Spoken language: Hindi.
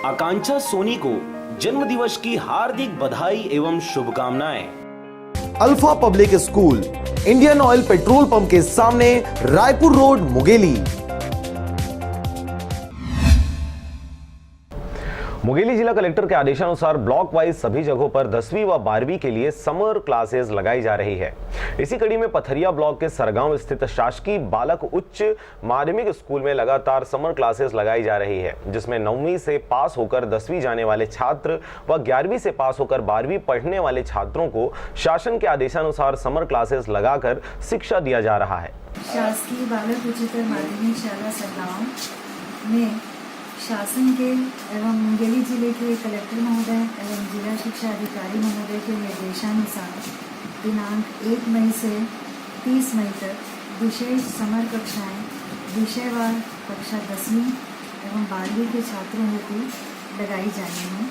आकांक्षा सोनी को जन्मदिवस की हार्दिक बधाई एवं शुभकामनाएं। Alpha public school, Indian oil petrol pump के सामने, रायपुर रोड, मुंगेली। मुंगेली जिला कलेक्टर के आदेशानुसार ब्लॉक वाइज सभी जगहों पर 10वीं व 12वीं के लिए समर क्लासेस लगाई जा रही है। इसी कड़ी में पथरिया ब्लॉक के सरगांव स्थित शासकीय बालक उच्च माध्यमिक स्कूल में लगातार समर क्लासेस लगाई जा रही है, जिसमें 9वीं से पास होकर 10वीं जाने वाले छात्र व 11वीं से पास होकर 12वीं पढ़ने वाले छात्रों को शासन के आदेशानुसार समर क्लासेस लगाकर शिक्षा दिया जा रहा है। शासकीय बालक उच्चतर माध्यमिक शाला सरगांव में शासन के एवं मुंगेली जिले के कलेक्टर महोदय एवं जिला शिक्षा अधिकारी महोदय के निर्देशानुसार दिनांक 1 मई से 30 मई तक विशेष समर कक्षाएं विषयवार कक्षा 10वीं एवं 12वीं के छात्रों हेतु लगाई जानी हैं।